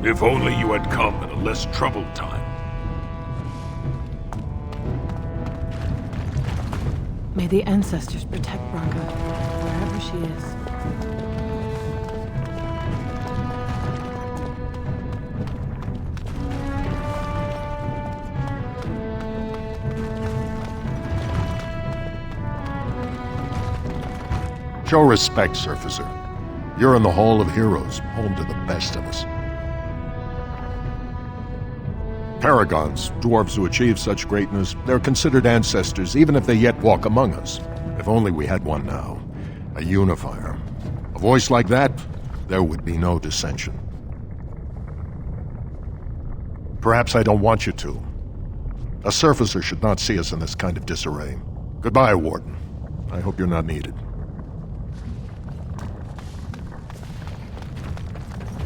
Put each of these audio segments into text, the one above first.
If only you had come at a less troubled time. May the ancestors protect Branka, wherever she is. Show respect, Surfacer. You're in the Hall of Heroes, home to the best of us. Paragons, dwarves who achieve such greatness, they're considered ancestors even if they yet walk among us. If only we had one now. A unifier. A voice like that, there would be no dissension. Perhaps I don't want you to. A Surfacer should not see us in this kind of disarray. Goodbye, Warden. I hope you're not needed.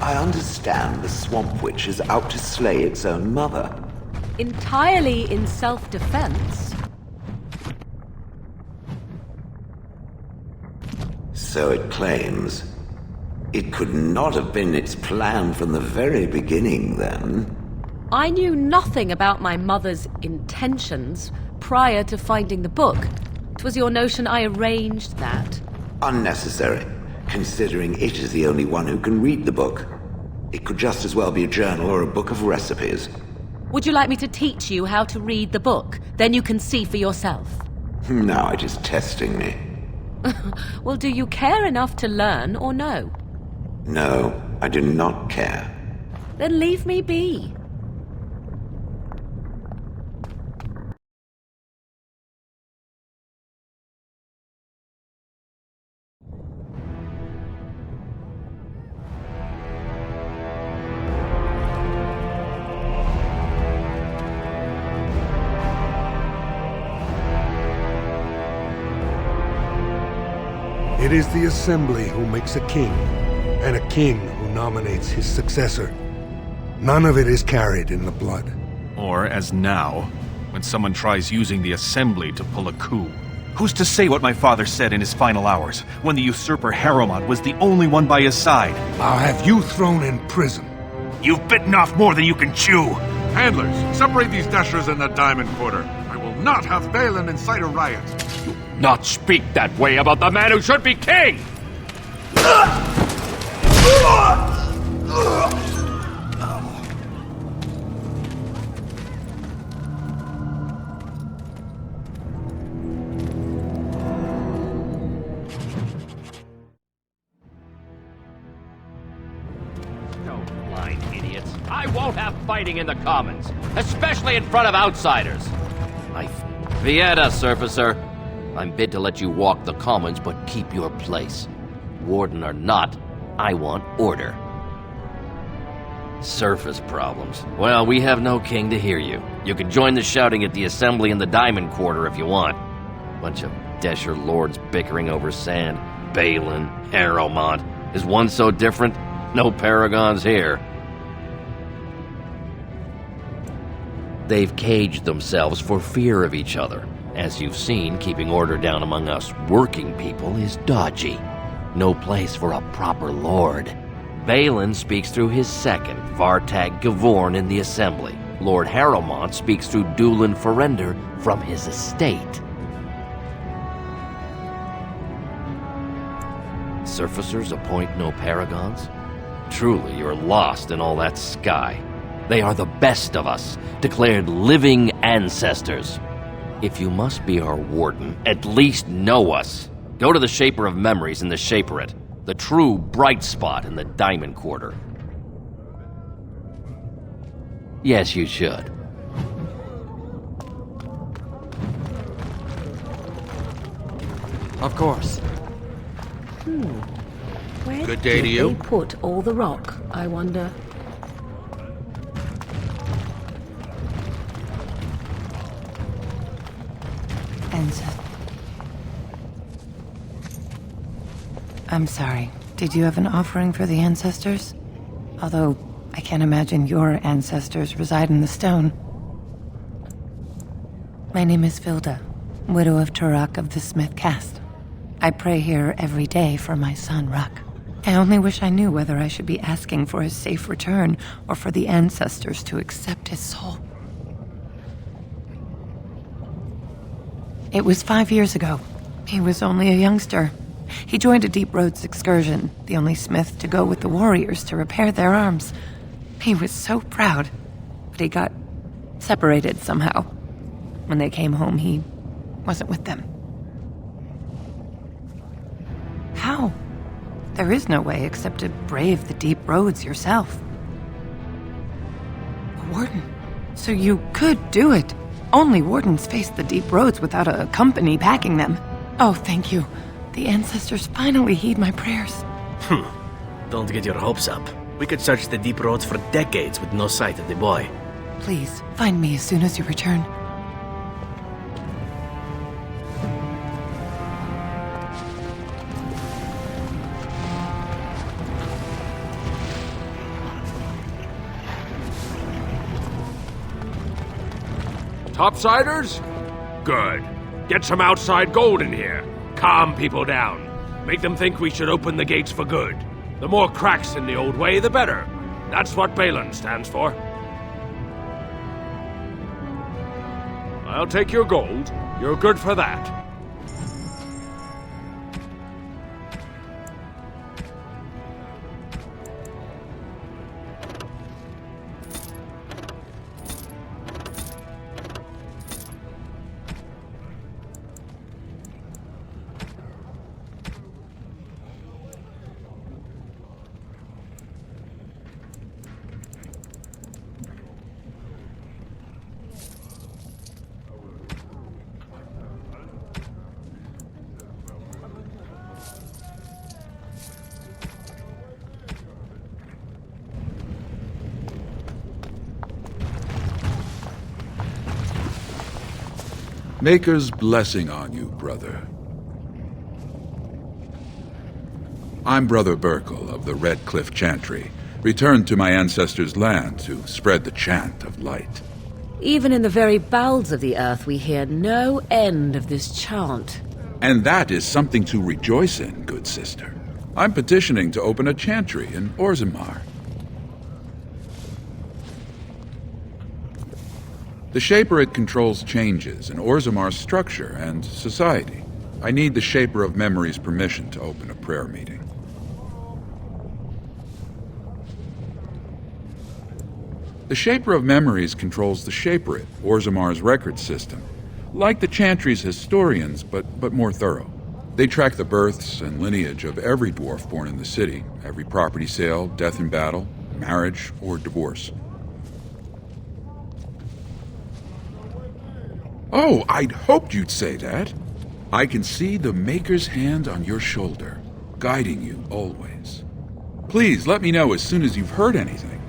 I understand the Swamp Witch is out to slay its own mother. Entirely in self-defense. So it claims. It could not have been its plan from the very beginning, then. I knew nothing about my mother's intentions prior to finding the book. It was your notion I arranged that. Unnecessary, considering it is the only one who can read the book. It could just as well be a journal or a book of recipes. Would you like me to teach you how to read the book? Then you can see for yourself. Now it is testing me. Well, do you care enough to learn or no? No, I do not care. Then leave me be. It is the Assembly who makes a king, and a king who nominates his successor. None of it is carried in the blood. Or, as now, when someone tries using the Assembly to pull a coup. Who's to say what my father said in his final hours, when the usurper Harrowmont was the only one by his side? I'll have you thrown in prison. You've bitten off more than you can chew! Handlers, separate these dashers in the Diamond Quarter. I will not have Balin incite a riot. Not speak that way about the man who should be king! No blind idiots. I won't have fighting in the Commons, especially in front of outsiders. Vieta, Surfacer. I'm bid to let you walk the Commons, but keep your place. Warden or not, I want order. Surface problems. Well, we have no king to hear you. You can join the shouting at the Assembly in the Diamond Quarter if you want. Bunch of Desher lords bickering over sand. Balin, Harrowmont. Is one so different? No paragons here. They've caged themselves for fear of each other. As you've seen, keeping order down among us working people is dodgy. No place for a proper lord. Balin speaks through his second, Vartag Gavorn, in the Assembly. Lord Harrowmont speaks through Dulin Ferender from his estate. Surfacers appoint no paragons? Truly, you're lost in all that sky. They are the best of us, declared living ancestors. If you must be our warden, at least know us. Go to the Shaper of Memories in the Shaperate, the true bright spot in the Diamond Quarter. Yes, you should. Of course. Where Good day to did you. they put all the rock, I wonder? I'm sorry. Did you have an offering for the ancestors? Although, I can't imagine your ancestors reside in the stone. My name is Vilda, widow of Turok of the Smith caste. I pray here every day for my son, Ruck. I only wish I knew whether I should be asking for his safe return or for the ancestors to accept his soul. It was 5 years ago. He was only a youngster. He joined a Deep Roads excursion, the only smith to go with the warriors to repair their arms. He was so proud, but he got separated somehow. When they came home, he wasn't with them. How? There is no way except to brave the Deep Roads yourself. A warden. So you could do it. Only wardens face the Deep Roads without a company backing them. Oh, thank you. The ancestors finally heed my prayers. Don't get your hopes up. We could search the Deep Roads for decades with no sight of the boy. Please, find me as soon as you return. Topsiders? Good. Get some outside gold in here. Calm people down. Make them think we should open the gates for good. The more cracks in the old way, the better. That's what Balin stands for. I'll take your gold. You're good for that. Maker's blessing on you, brother. I'm Brother Burkle of the Red Cliff Chantry, returned to my ancestors' land to spread the chant of light. Even in the very bowels of the earth, we hear no end of this chant. And that is something to rejoice in, good sister. I'm petitioning to open a chantry in Orzammar. The Shaperit controls changes in Orzammar's structure and society. I need the Shaper of Memory's permission to open a prayer meeting. The Shaper of Memories controls the Shaperit, Orzammar's record system. Like the Chantry's historians, but more thorough. They track the births and lineage of every dwarf born in the city, every property sale, death in battle, marriage, or divorce. Oh, I'd hoped you'd say that. I can see the Maker's hand on your shoulder, guiding you always. Please let me know as soon as you've heard anything.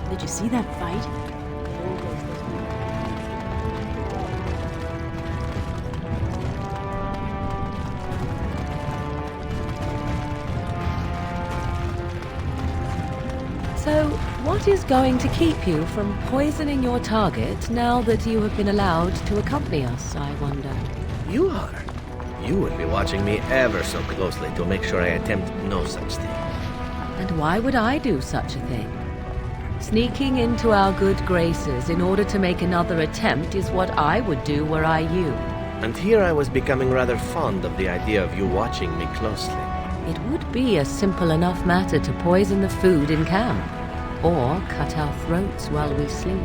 Did you see that fight? So, what is going to keep you from poisoning your target now that you have been allowed to accompany us, I wonder? You are. You will be watching me ever so closely to make sure I attempt no such thing. And why would I do such a thing? Sneaking into our good graces in order to make another attempt is what I would do were I you. And here I was becoming rather fond of the idea of you watching me closely. It would be a simple enough matter to poison the food in camp, or cut our throats while we sleep.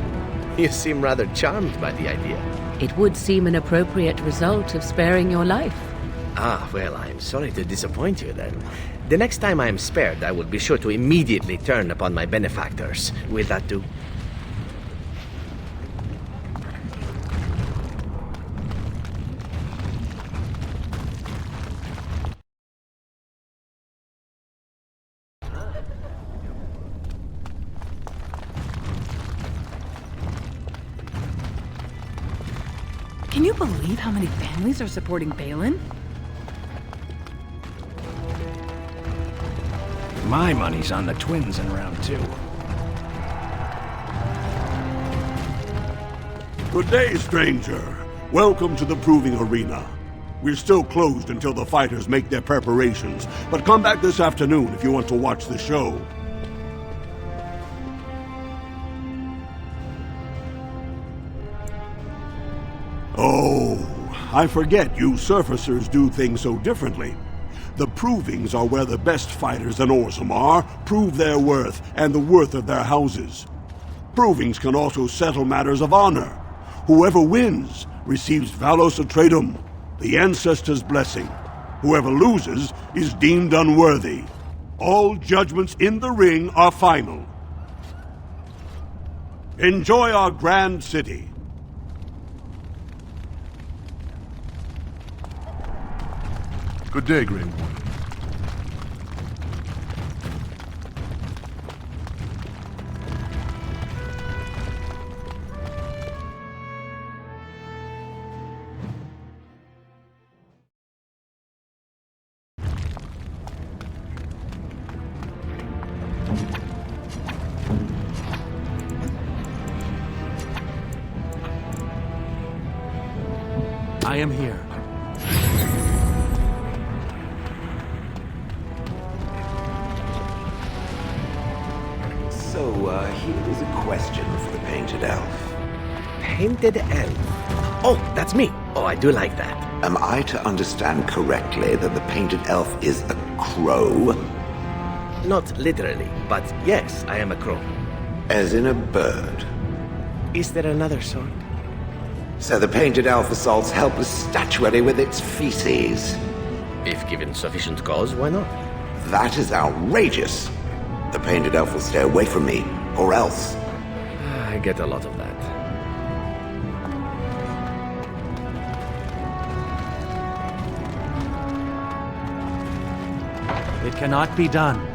You seem rather charmed by the idea. It would seem an appropriate result of sparing your life. Ah, well, I'm sorry to disappoint you then. The next time I am spared, I will be sure to immediately turn upon my benefactors. Will that do? Can you believe how many families are supporting Balin? My money's on the twins in round 2. Good day, stranger. Welcome to the Proving Arena. We're still closed until the fighters make their preparations, but come back this afternoon if you want to watch the show. Oh, I forget you surfacers do things so differently. The provings are where the best fighters in Orzammar prove their worth and the worth of their houses. Provings can also settle matters of honor. Whoever wins receives Valos Atreidum, the ancestors' blessing. Whoever loses is deemed unworthy. All judgments in the ring are final. Enjoy our grand city. Good day, Grey Warden. I am here. So, here is a question for the Painted Elf. Painted Elf? Oh, that's me. Oh, I do like that. Am I to understand correctly that the Painted Elf is a crow? Not literally, but yes, I am a crow. As in a bird? Is there another sort? So the Painted Elf assaults helpless statuary with its feces? If given sufficient cause, why not? That is outrageous. The Painted Elf will stay away from me, or else. I get a lot of that. It cannot be done.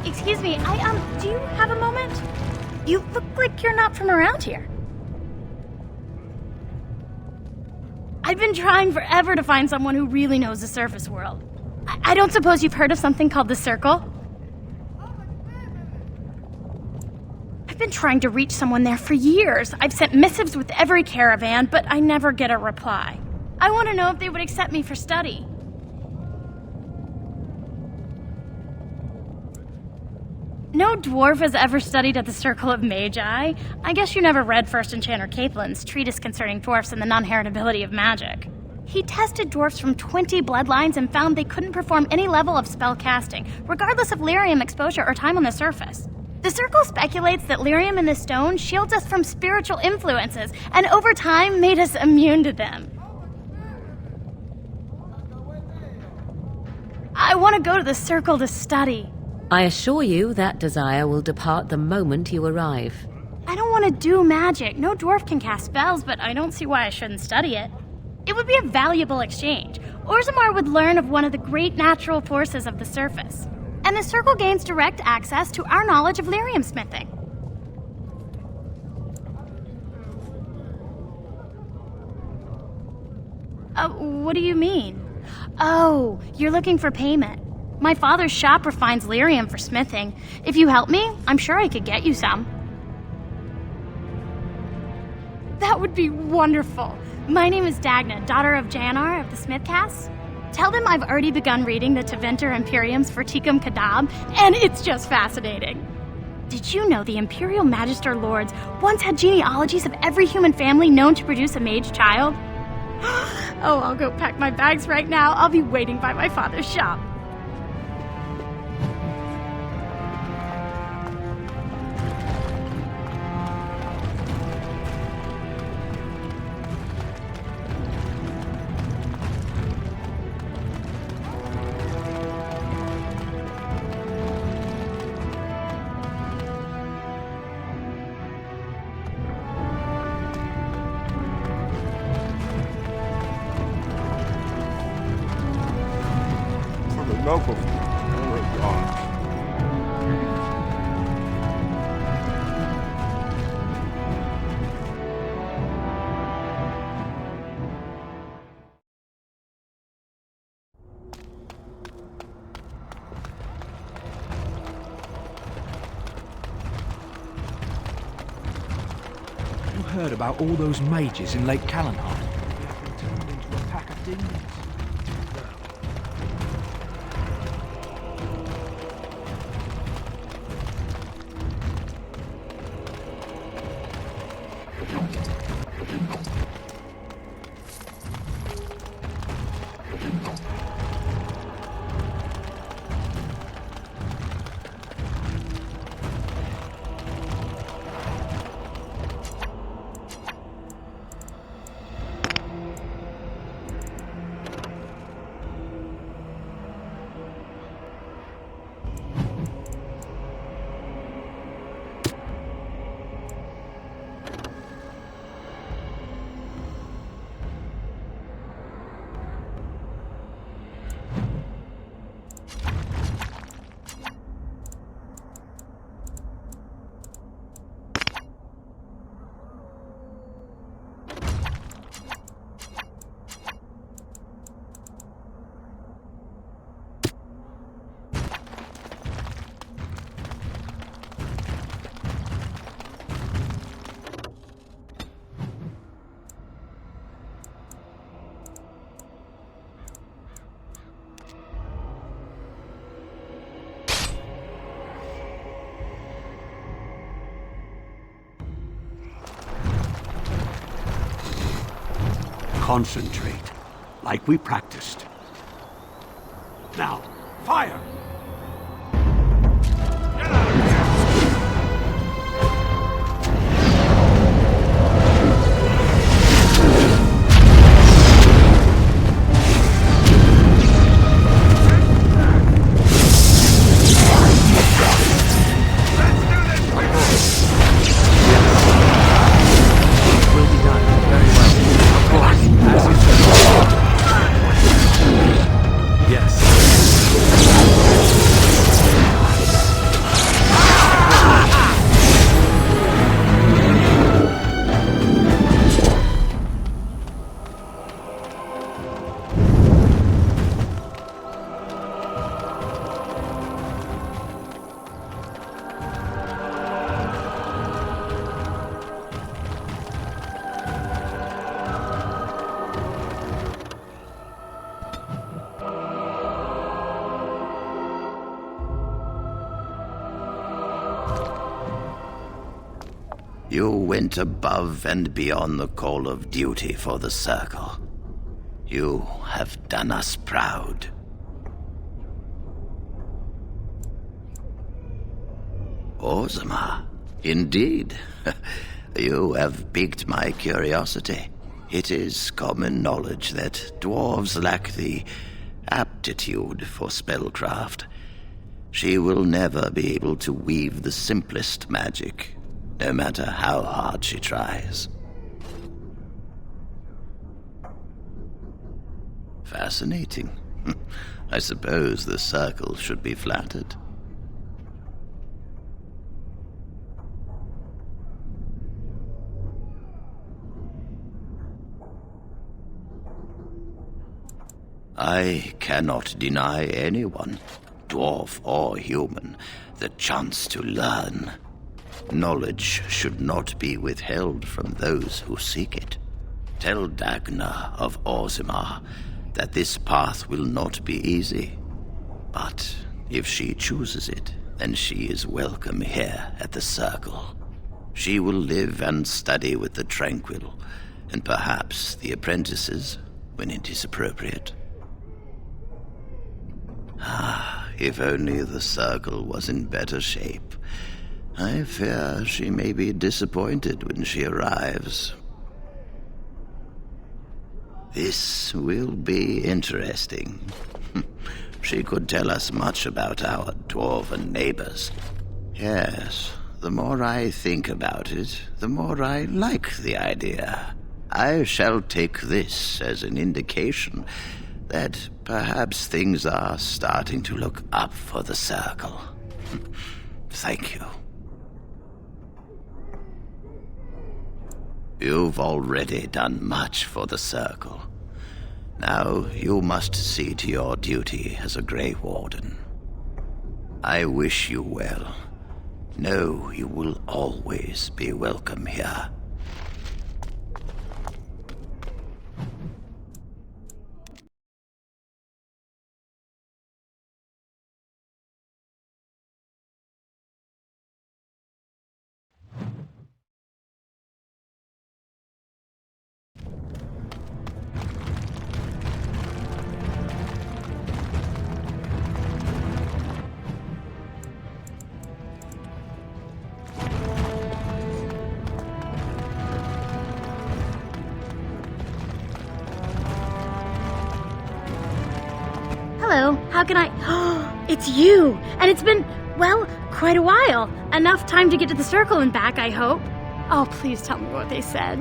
Excuse me, do you have a moment? You look like you're not from around here. I've been trying forever to find someone who really knows the surface world. I don't suppose you've heard of something called the Circle? I've been trying to reach someone there for years. I've sent missives with every caravan, but I never get a reply. I want to know if they would accept me for study. No dwarf has ever studied at the Circle of Magi. I guess you never read First Enchanter Caitlin's treatise concerning dwarfs and the non-heritability of magic. He tested dwarfs from 20 bloodlines and found they couldn't perform any level of spell casting, regardless of lyrium exposure or time on the surface. The Circle speculates that lyrium in the stone shields us from spiritual influences, and over time made us immune to them. I want to go to the Circle to study. I assure you that desire will depart the moment you arrive. I don't want to do magic. No dwarf can cast spells, but I don't see why I shouldn't study it. It would be a valuable exchange. Orzammar would learn of one of the great natural forces of the surface. And the Circle gains direct access to our knowledge of lyrium smithing. What do you mean? Oh, you're looking for payment. My father's shop refines lyrium for smithing. If you help me, I'm sure I could get you some. That would be wonderful. My name is Dagna, daughter of Janar of the Smithcast. Tell them I've already begun reading the Tevinter Imperiums for Tikum Kadab, and it's just fascinating. Did you know the Imperial Magister Lords once had genealogies of every human family known to produce a mage child? Oh, I'll go pack my bags right now. I'll be waiting by my father's shop. Enough of Paragon. heard about all those mages in Lake Callanheart? They've been turned into a pack of demons. Concentrate, like we practiced. Now, fire! You went above and beyond the call of duty for the Circle. You have done us proud. Orzammar, indeed. You have piqued my curiosity. It is common knowledge that dwarves lack the aptitude for spellcraft. She will never be able to weave the simplest magic, no matter how hard she tries. Fascinating. I suppose the Circle should be flattered. I cannot deny anyone, dwarf or human, the chance to learn. Knowledge should not be withheld from those who seek it. Tell Dagna of Orzammar that this path will not be easy. But if she chooses it, then she is welcome here at the Circle. She will live and study with the Tranquil, and perhaps the apprentices, when it is appropriate. If only the Circle was in better shape. I fear she may be disappointed when she arrives. This will be interesting. She could tell us much about our dwarven neighbors. Yes, the more I think about it, the more I like the idea. I shall take this as an indication that perhaps things are starting to look up for the Circle. Thank you. You've already done much for the Circle. Now you must see to your duty as a Grey Warden. I wish you well. Know you will always be welcome here. Hello, how can I... It's you! And it's been, well, quite a while. Enough time to get to the circle and back, I hope. Oh, please tell me what they said.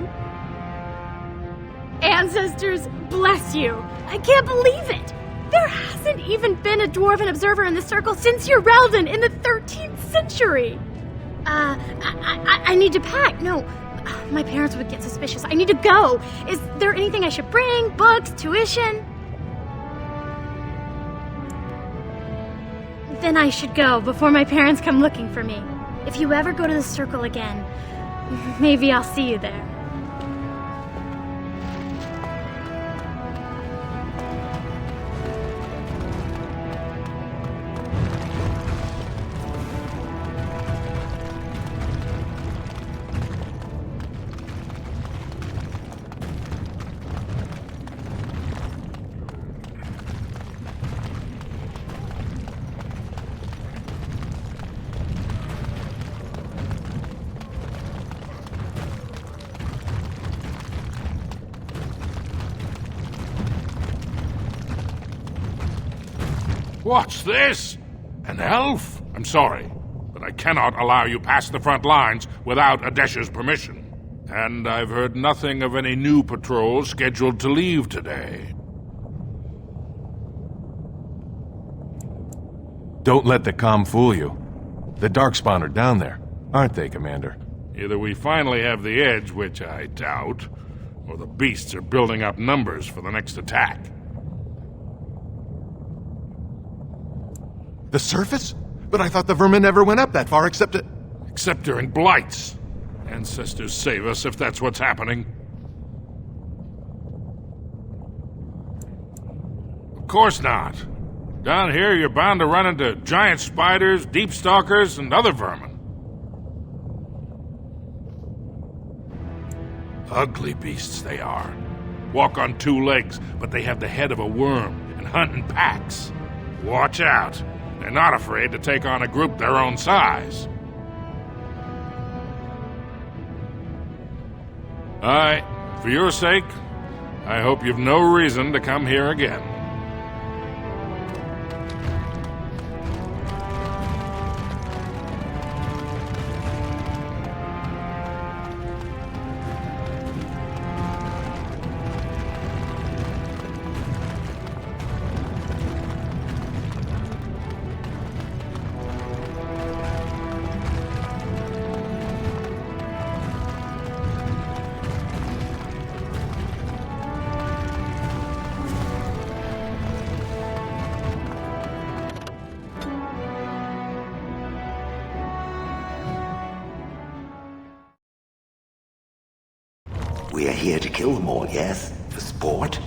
Ancestors, bless you. I can't believe it. There hasn't even been a dwarven observer in the circle since Urelden in the 13th century. I need to pack. No, my parents would get suspicious. I need to go. Is there anything I should bring? Books? Tuition? Then I should go before my parents come looking for me. If you ever go to the circle again, maybe I'll see you there. What's this? An elf? I'm sorry, but I cannot allow you past the front lines without Adesha's permission. And I've heard nothing of any new patrols scheduled to leave today. Don't let the comm fool you. The Darkspawn are down there, aren't they, Commander? Either we finally have the edge, which I doubt, or the beasts are building up numbers for the next attack. The surface? But I thought the vermin never went up that far except to... Except during blights. Ancestors save us if that's what's happening. Of course not. Down here, you're bound to run into giant spiders, deep stalkers, and other vermin. Ugly beasts they are. Walk on two legs, but they have the head of a worm and hunt in packs. Watch out. They're not afraid to take on a group their own size. For your sake, I hope you've no reason to come here again. We are here to kill them all, yes? For sport?